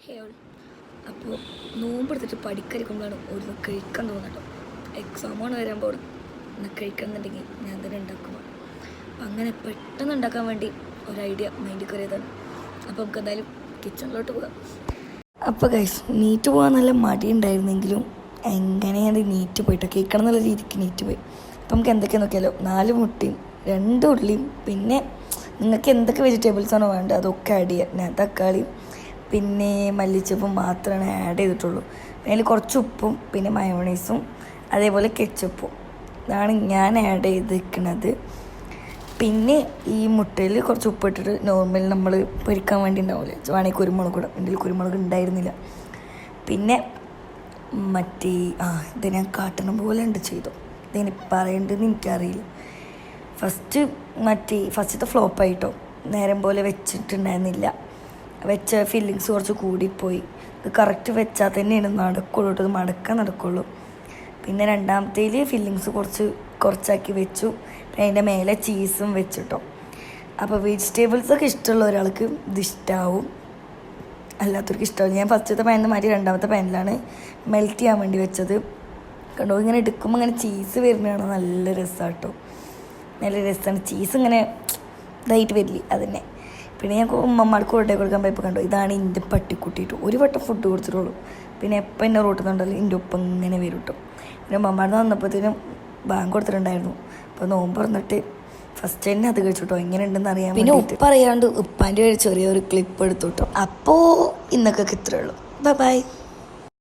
ഹേ all. അപ്പോൾ നോമ്പെടുത്തിട്ട് പഠിക്കരിക്കുമ്പോഴാണ് ഒരു കഴിക്കാൻ തോന്നട്ടോ. എക്സാമാണ് വരാൻ പോകുന്നത്. എന്നാൽ കഴിക്കണമെന്നുണ്ടെങ്കിൽ ഞാൻ തന്നെ ഉണ്ടാക്കുമ്പോൾ അങ്ങനെ പെട്ടെന്ന് ഉണ്ടാക്കാൻ വേണ്ടി ഒരു ഐഡിയ മൈൻഡിൽ കയറിയതാണ്. അപ്പോൾ നമുക്ക് എന്തായാലും കിച്ചണിലോട്ട് പോകാം. അപ്പോൾ ഗൈസ്, നീറ്റ് പോകാൻ നല്ല മടി ഉണ്ടായിരുന്നെങ്കിലും എങ്ങനെയാണ് നീറ്റ് പോയിട്ട് കേൾക്കണം എന്നുള്ള രീതിക്ക് നീറ്റ് പോയി. അപ്പോൾ നമുക്ക് എന്തൊക്കെ നോക്കിയാലോ, 4 മുട്ടയും 2 ഉള്ളിയും പിന്നെ നിങ്ങൾക്ക് എന്തൊക്കെ വെജിറ്റബിൾസാണോ വേണ്ടത് അതൊക്കെ ആഡ് ചെയ്യുക. ഞാൻ തക്കാളിയും പിന്നെ മല്ലിച്ചപ്പും മാത്രമാണ് ആഡ് ചെയ്തിട്ടുള്ളൂ. അതിൽ കുറച്ച് ഉപ്പും പിന്നെ മയോണൈസും അതേപോലെ കെച്ചപ്പും ഇതാണ് ഞാൻ ആഡ് ചെയ്തിരിക്കുന്നത്. പിന്നെ ഈ മുട്ടയിൽ കുറച്ച് ഉപ്പിട്ടിട്ട് നോർമൽ നമ്മൾ പൊരിക്കാൻ വേണ്ടി ഉണ്ടാവില്ലേ, വേണമെങ്കിൽ കുരുമുളക് കൂടെ. എൻ്റെ കുരുമുളക് ഉണ്ടായിരുന്നില്ല. പിന്നെ ഇത് ഞാൻ കാട്ടണ പോലെ ഉണ്ട് ചെയ്തു. ഇതിന് പറയേണ്ടതെന്ന് എനിക്കറിയില്ല. ഫസ്റ്റത്തെ ഫ്ലോപ്പായിട്ടോ, നേരം പോലെ വെച്ചിട്ടുണ്ടായിരുന്നില്ല. വെച്ച ഫില്ലിങ്സ് കുറച്ച് കൂടിപ്പോയി. ഇത് കറക്റ്റ് വെച്ചാൽ തന്നെയാണ് നടക്കുള്ളൂ കേട്ടോ, ഇത് മടക്കാൻ നടക്കുള്ളൂ. പിന്നെ രണ്ടാമത്തേൽ ഫില്ലിങ്സ് കുറച്ചാക്കി വെച്ചു. പിന്നെ അതിൻ്റെ മേലെ ചീസും വെച്ചിട്ടോ. അപ്പോൾ വെജിറ്റബിൾസൊക്കെ ഇഷ്ടമുള്ള ഒരാൾക്ക് ഇത് ഇഷ്ടമാവും, അല്ലാത്തവർക്ക് ഇഷ്ടമാവും. ഞാൻ ഫസ്റ്റത്തെ പാനിൽ മാറ്റി രണ്ടാമത്തെ പാനിലാണ് മെൽറ്റ് ചെയ്യാൻ വേണ്ടി വെച്ചത്. കണ്ടോ, ഇങ്ങനെ എടുക്കുമ്പോൾ ഇങ്ങനെ ചീസ് വരുന്നതാണ് നല്ല രസമാണ് കേട്ടോ, നല്ല രസമാണ്. ചീസ് ഇങ്ങനെ ഇതായിട്ട് വരില്ലേ, അതന്നെ. പിന്നെ ഞാൻ ഉമ്മമാർക്ക് കൊണ്ടേ കൊടുക്കാൻ പോയപ്പോൾ കണ്ടോ, ഇതാണ് എൻ്റെ പട്ടിക്കുട്ടിയിട്ട്. ഒരു വട്ടം ഫുഡ് കൊടുത്തിട്ടുള്ളൂ. പിന്നെ എപ്പോൾ എന്നെ റോട്ടുന്നുണ്ടല്ലോ എൻ്റെ ഒപ്പം ഇങ്ങനെ വരും കേട്ടോ. പിന്നെ ഉമ്മമാർന്ന് വന്നപ്പോഴത്തേനും ബാങ്ക് കൊടുത്തിട്ടുണ്ടായിരുന്നു. അപ്പോൾ നോമ്പ് തുറന്നിട്ട് ഫസ്റ്റ് തന്നെ അത് കഴിച്ചു എങ്ങനെ ഉണ്ടെന്ന് അറിയാൻ. പിന്നെ ഉപ്പ അറിയാണ്ട് ഉപ്പാൻ്റെ ഒരു ചെറിയൊരു ക്ലിപ്പ് എടുത്തു കേട്ടോ. അപ്പോൾ ഇന്നൊക്കെ ഇത്രയേ ഉള്ളൂ. ബൈ.